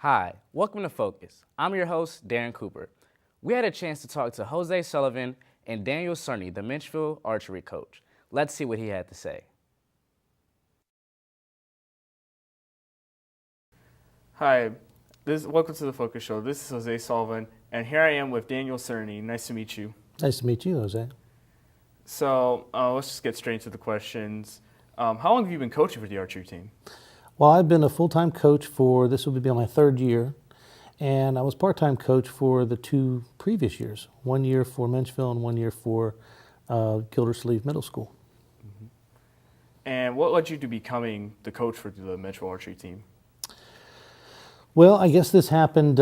Hi, welcome to Focus. I'm your host, Darren Cooper. We had a chance to talk to Jose Sullivan and Daniel Cerny, the Menchville archery coach. Let's see what he had to say. Hi, welcome to the Focus Show. This is Jose Sullivan, and here I am with Daniel Cerny. Nice to meet you. Nice to meet you, Jose. So let's just get straight into the questions. How long have you been coaching for the archery team? Well, I've been a full-time coach this will be my third year, and I was part-time coach for the 2 previous years, 1 year for Menchville and 1 year for Gildersleeve Middle School. Mm-hmm. And what led you to becoming the coach for the Menchville archery team? Well, I guess this happened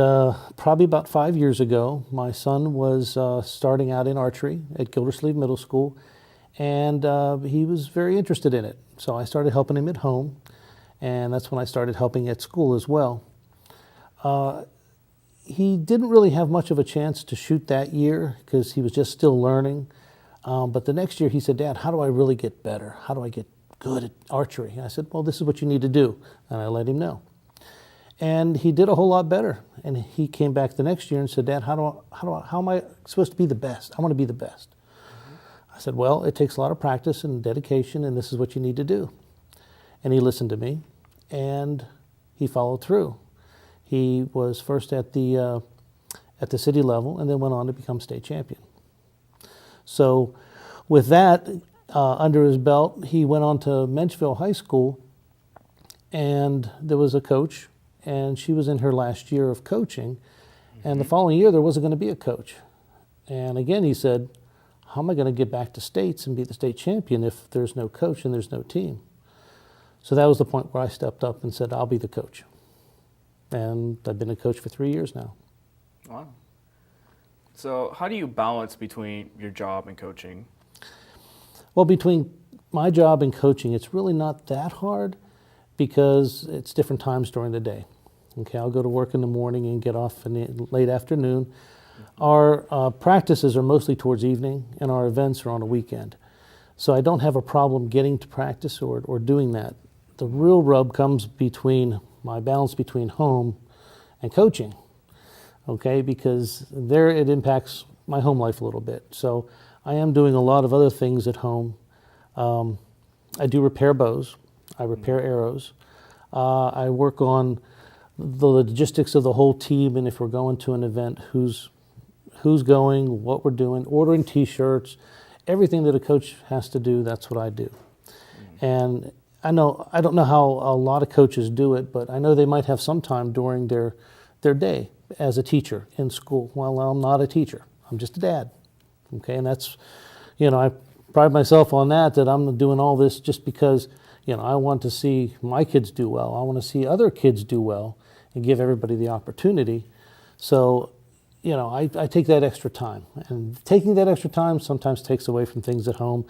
probably about 5 years ago. My son was starting out in archery at Gildersleeve Middle School, and he was very interested in it. So I started helping him at home, and that's when I started helping at school as well. He didn't really have much of a chance to shoot that year because he was just still learning. But the next year he said, "Dad, how do I really get better? How do I get good at archery?" And I said, "Well, this is what you need to do." And I let him know. And he did a whole lot better. And he came back the next year and said, "Dad, how am I supposed to be the best? I want to be the best." Mm-hmm. I said, "Well, it takes a lot of practice and dedication, and this is what you need to do." And he listened to me, and he followed through. He was first at the city level, and then went on to become state champion. So, with that under his belt, he went on to Menchville High School, and there was a coach, and she was in her last year of coaching, and the following year there wasn't going to be a coach. And again, he said, "How am I going to get back to states and be the state champion if there's no coach and there's no team?" So that was the point where I stepped up and said, "I'll be the coach." And I've been a coach for 3 years now. Wow. So how do you balance between your job and coaching? Well, between my job and coaching, it's really not that hard because it's different times during the day. Okay, I'll go to work in the morning and get off in the late afternoon. Our practices are mostly towards evening, and our events are on a weekend. So I don't have a problem getting to practice or doing that. The real rub comes between my balance between home and coaching, okay, because there it impacts my home life a little bit. So I am doing a lot of other things at home. I do repair bows. I repair arrows. I work on the logistics of the whole team, and if we're going to an event, who's going, what we're doing, ordering T-shirts, everything that a coach has to do, that's what I do. And I don't know how a lot of coaches do it, but I know they might have some time during their day as a teacher in school. Well, I'm not a teacher. I'm just a dad. Okay, and that's, I pride myself on that I'm doing all this just because, I want to see my kids do well. I want to see other kids do well and give everybody the opportunity. So, I take that extra time. And taking that extra time sometimes takes away from things at home.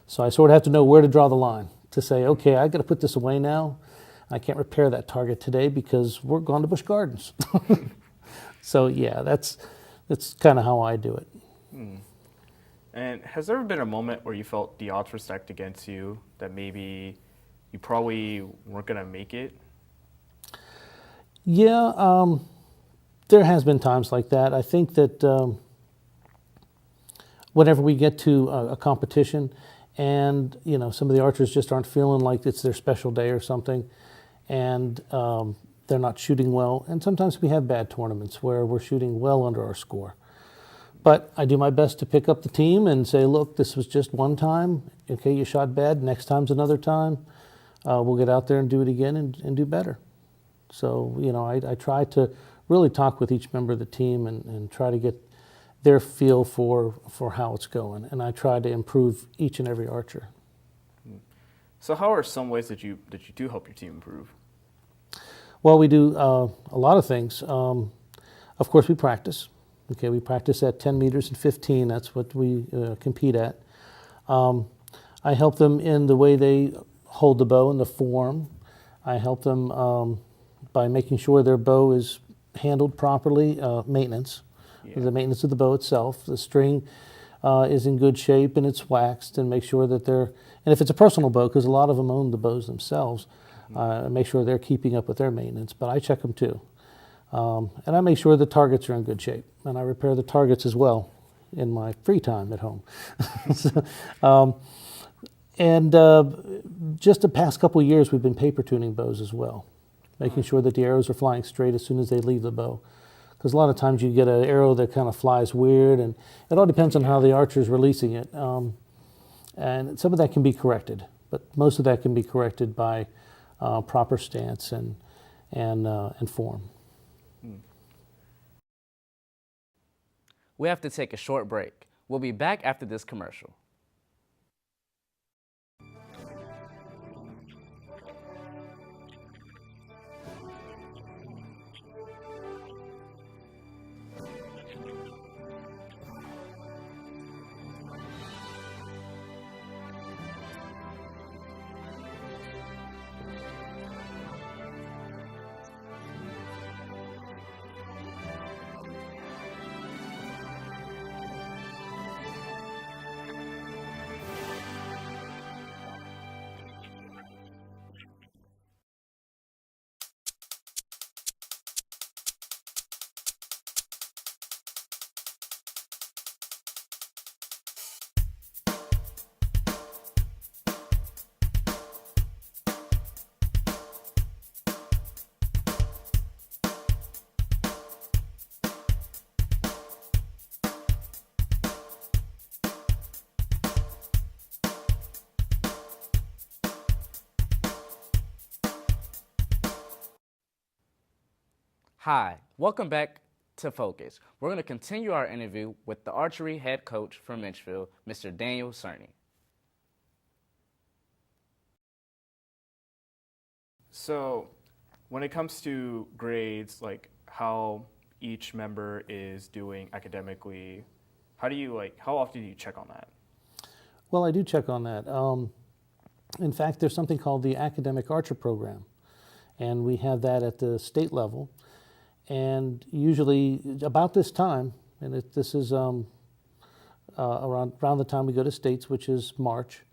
So I sort of have to know where to draw the line to say, okay, I got to put this away now. I can't repair that target today because we're going to Busch Gardens. So yeah, that's kind of how I do it. And has there ever been a moment where you felt the odds were stacked against you, that maybe you probably weren't going to make it? Yeah, there has been times like that. I think that whenever we get to a competition and, some of the archers just aren't feeling like it's their special day or something, and they're not shooting well. And sometimes we have bad tournaments where we're shooting well under our score. But I do my best to pick up the team and say, "Look, this was just one time. Okay, you shot bad. Next time's another time. We'll get out there and do it again and do better." So, I try to really talk with each member of the team and try to get their feel for how it's going. And I try to improve each and every archer. So how are some ways that you do help your team improve? Well, we do a lot of things. Of course, we practice. Okay, we practice at 10 meters and 15. That's what we compete at. I help them in the way they hold the bow and the form. I help them by making sure their bow is handled properly, maintenance. Yeah. The maintenance of the bow itself. The string is in good shape and it's waxed, and make sure that and if it's a personal bow, because a lot of them own the bows themselves, make sure they're keeping up with their maintenance, but I check them too. And I make sure the targets are in good shape, and I repair the targets as well in my free time at home. Just the past couple of years, we've been paper tuning bows as well, making sure that the arrows are flying straight as soon as they leave the bow. Because a lot of times you get an arrow that kind of flies weird, and it all depends on how the archer is releasing it. And some of that can be corrected, but most of that can be corrected by proper stance and form. We have to take a short break. We'll be back after this commercial. Hi, welcome back to Focus. We're going to continue our interview with the archery head coach from Menchville, Mr. Daniel Cerny. So when it comes to grades, like how each member is doing academically, how often do you check on that? Well, I do check on that. In fact, there's something called the Academic Archer Program, and we have that at the state level. And usually about this time, and this is around the time we go to states, which is March,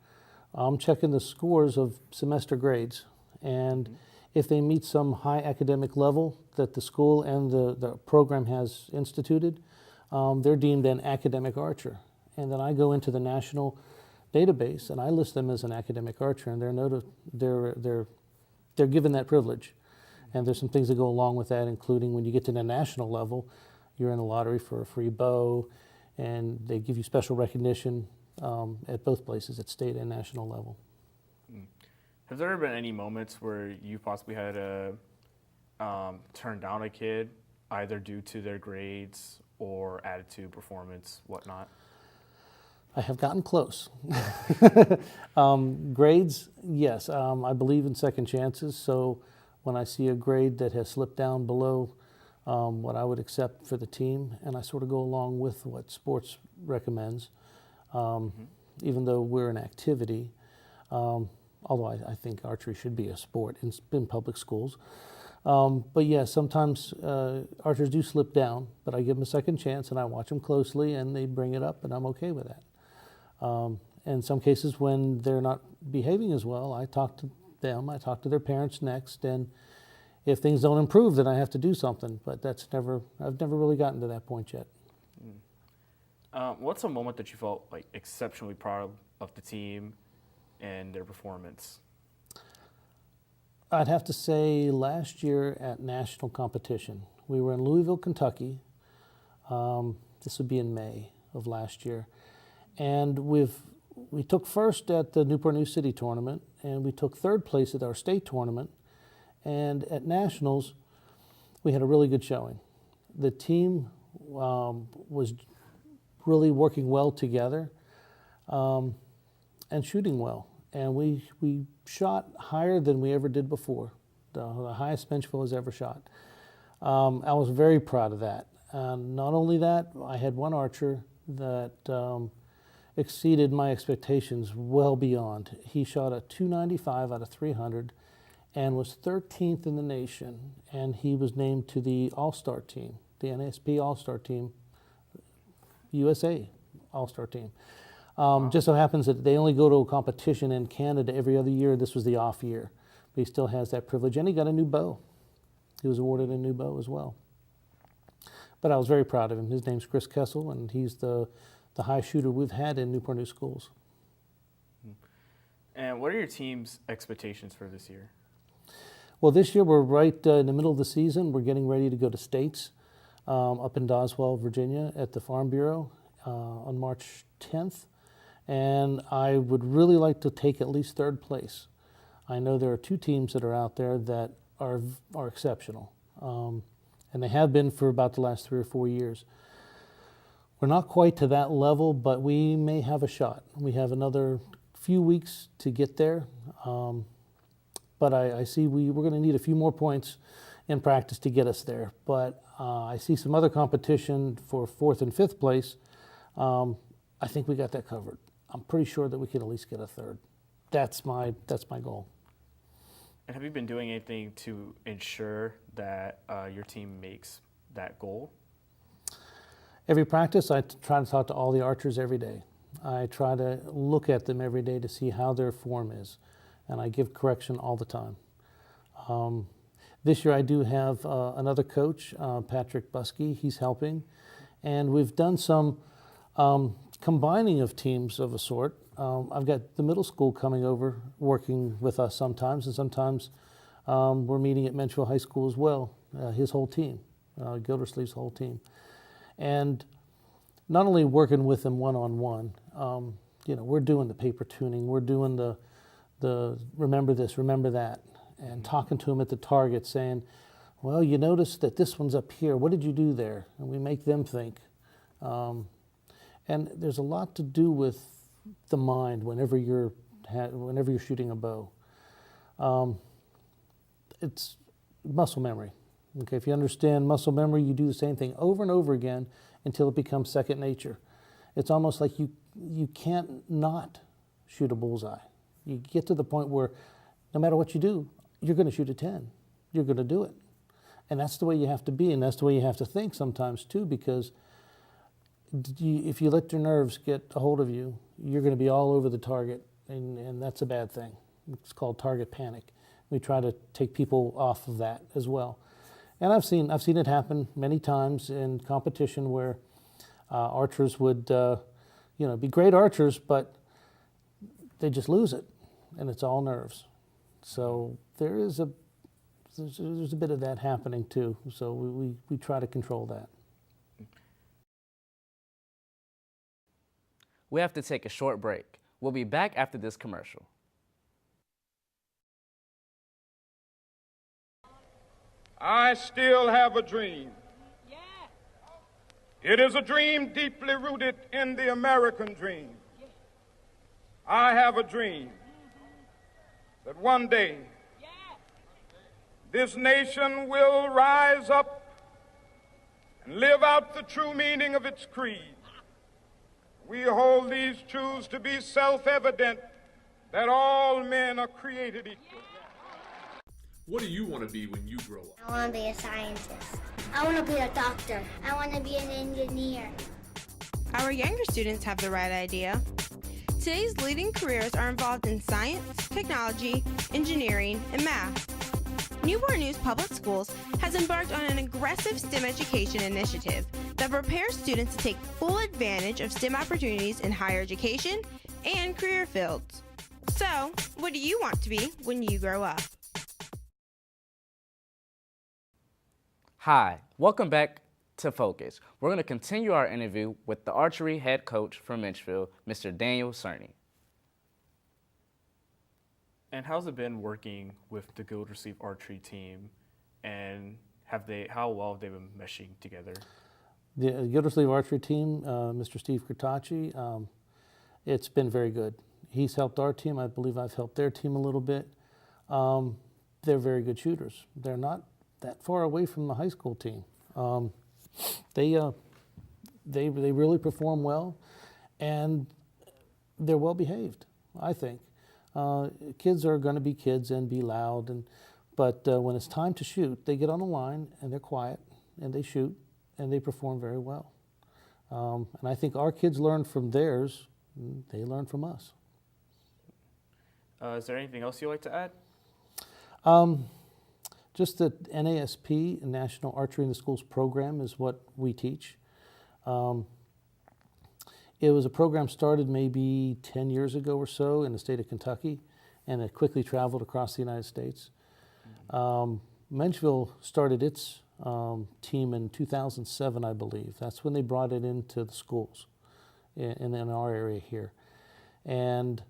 I'm checking the scores of semester grades. And if they meet some high academic level that the school and the program has instituted, they're deemed an academic archer. And then I go into the national database and I list them as an academic archer, and they're given that privilege. And there's some things that go along with that, including when you get to the national level, you're in the lottery for a free bow, and they give you special recognition at both places, at state and national level. Has there ever been any moments where you possibly had to turn down a kid, either due to their grades or attitude, performance, whatnot? I have gotten close. Grades, yes. I believe in second chances, so when I see a grade that has slipped down below what I would accept for the team, and I sort of go along with what sports recommends, even though we're an activity, although I think archery should be a sport in public schools. But yeah, sometimes archers do slip down, but I give them a second chance and I watch them closely and they bring it up and I'm okay with that. In some cases when they're not behaving as well, I talk to them, I talk to their parents next, and if things don't improve, then I have to do something, but I've never really gotten to that point yet. What's a moment that you felt like exceptionally proud of the team and their performance? I'd have to say last year at national competition. We were in Louisville, Kentucky. This would be in May of last year. And we took first at the Newport News City tournament, and we took third place at our state tournament. And at nationals, we had a really good showing. The team was really working well together and shooting well. And we shot higher than we ever did before, the highest Menchville has ever shot. I was very proud of that. Not only that, I had one archer that exceeded my expectations well beyond. He shot a 295 out of 300 and was 13th in the nation, and he was named to the All-Star team, the NSP All-Star team, USA All-Star team. Just so happens that they only go to a competition in Canada every other year. This was the off year, but he still has that privilege, and he got a new bow. He was awarded a new bow as well. But I was very proud of him. His name's Chris Kessel, and he's the highest shooter we've had in Newport News schools. And what are your team's expectations for this year? Well, this year we're right in the middle of the season. We're getting ready to go to states up in Doswell, Virginia at the Farm Bureau on March 10th. And I would really like to take at least third place. I know there are two teams that are out there that are exceptional, and they have been for about the last 3 or 4 years. We're not quite to that level, but we may have a shot. We have another few weeks to get there, but I see we're going to need a few more points in practice to get us there. But I see some other competition for 4th and 5th place. I think we got that covered. I'm pretty sure that we can at least get a third. That's my goal. And have you been doing anything to ensure that your team makes that goal? Every practice, I try to talk to all the archers every day. I try to look at them every day to see how their form is, and I give correction all the time. This year I do have another coach, Patrick Buskey. He's helping, and we've done some combining of teams of a sort. I've got the middle school coming over, working with us sometimes, and sometimes we're meeting at Menchville High School as well, his whole team, Gildersleeve's whole team. And not only working with them one-on-one, we're doing the paper tuning, we're doing the remember this, remember that, and talking to them at the target saying, well, you notice that this one's up here, what did you do there? And we make them think. And there's a lot to do with the mind whenever you're shooting a bow. It's muscle memory. Okay, if you understand muscle memory, you do the same thing over and over again until it becomes second nature. It's almost like you can't not shoot a bullseye. You get to the point where no matter what you do, you're going to shoot a 10. You're going to do it. And that's the way you have to be, and that's the way you have to think sometimes too, because if you let your nerves get a hold of you, you're going to be all over the target, and that's a bad thing. It's called target panic. We try to take people off of that as well. And I've seen it happen many times in competition where archers would be great archers, but they just lose it, and it's all nerves. So there's a bit of that happening too. So we try to control that. We have to take a short break. We'll be back after this commercial. I still have a dream. Yeah. It is a dream deeply rooted in the American dream. Yeah. I have a dream that one day this nation will rise up and live out the true meaning of its creed. We hold these truths to be self-evident, that all men are created equal. What do you want to be when you grow up? I want to be a scientist. I want to be a doctor. I want to be an engineer. Our younger students have the right idea. Today's leading careers are involved in science, technology, engineering, and math. Newport News Public Schools has embarked on an aggressive STEM education initiative that prepares students to take full advantage of STEM opportunities in higher education and career fields. So, what do you want to be when you grow up? Hi, welcome back to Focus. We're going to continue our interview with the archery head coach from Menchville, Mr. Daniel Cerny. And how's it been working with the Gildersleeve archery team, and how well have they been meshing together? The Gildersleeve archery team, Mr. Steve Kurtachi, it's been very good. He's helped our team. I believe I've helped their team a little bit. They're very good shooters. They're not that far away from the high school team. They really perform well, and they're well behaved, I think. Kids are going to be kids and be loud, but when it's time to shoot, they get on the line and they're quiet and they shoot and they perform very well. And I think our kids learn from theirs, they learn from us. Is there anything else you'd like to add? Just the NASP, National Archery in the Schools program, is what we teach. It was a program started maybe 10 years ago or so in the state of Kentucky, and it quickly traveled across the United States. Menchville started its team in 2007, I believe. That's when they brought it into the schools in our area here. And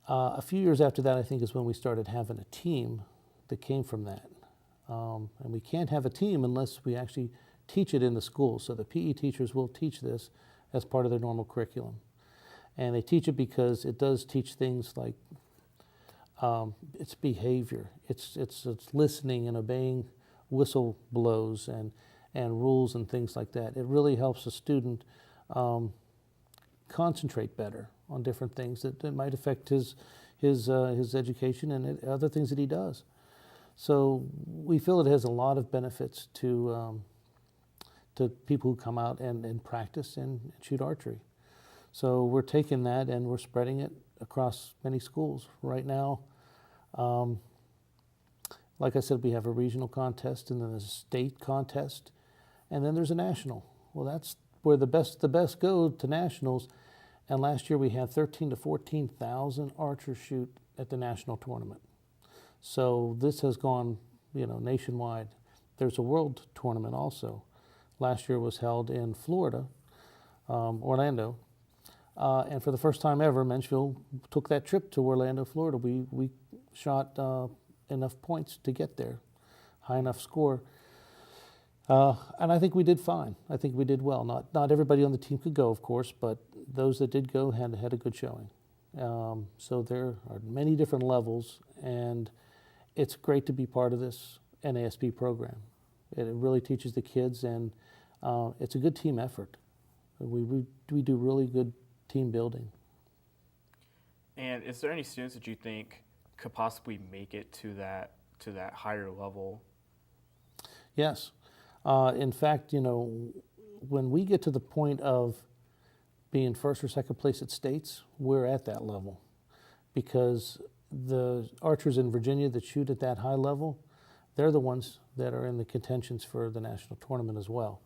a few years after that, I think, is when we started having a team that came from that. And we can't have a team unless we actually teach it in the schools. So the PE teachers will teach this as part of their normal curriculum. And they teach it because it does teach things like it's behavior, it's listening and obeying whistle blows and rules and things like that. It really helps a student concentrate better on different things that might affect his education and other things that he does. So we feel it has a lot of benefits to people who come out and practice and shoot archery. So we're taking that and we're spreading it across many schools. Right now, like I said, we have a regional contest and then there's a state contest and then there's a national. Well, that's where the best go to nationals. And last year we had 13,000 to 14,000 archers shoot at the national tournament. So this has gone, nationwide. There's a world tournament also. Last year was held in Florida, Orlando. And for the first time ever, Menchville took that trip to Orlando, Florida. We shot enough points to get there, high enough score. And I think we did fine. I think we did well. Not everybody on the team could go, of course, but those that did go had a good showing. So there are many different levels, and it's great to be part of this NASP program. It really teaches the kids, and it's a good team effort. We do really good team building. And is there any students that you think could possibly make it to that higher level? Yes. In fact, when we get to the point of being first or second place at states, we're at that level. Because the archers in Virginia that shoot at that high level, they're the ones that are in the contentions for the national tournament as well.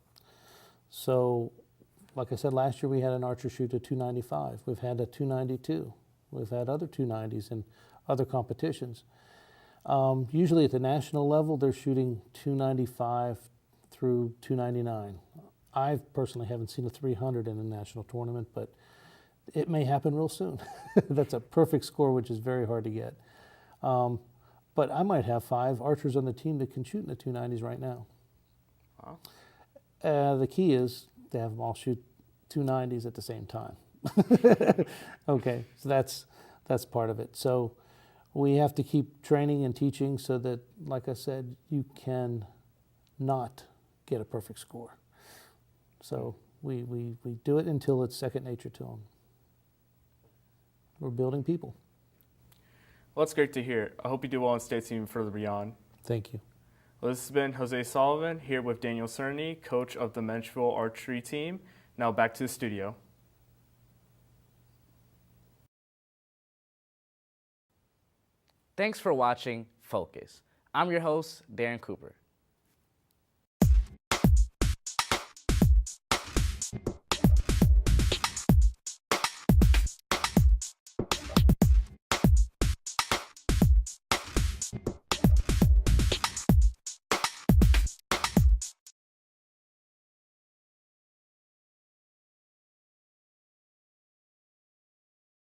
So, like I said, last year we had an archer shoot a 295. We've had a 292. We've had other 290s in other competitions. Usually at the national level, they're shooting 295 through 299. I personally haven't seen a 300 in a national tournament, but it may happen real soon. That's a perfect score, which is very hard to get. But I might have 5 archers on the team that can shoot in the 290s right now. Wow. The key is to have them all shoot 290s at the same time. Okay, so that's part of it. So we have to keep training and teaching so that, like I said, you can not get a perfect score. So we do it until it's second nature to them. We're building people. Well, that's great to hear. I hope you do well in states even further beyond. Thank you. Well, this has been Jose Sullivan here with Daniel Cerny, coach of the Menchville archery team. Now back to the studio. Thanks for watching Focus. I'm your host, Darren Cooper.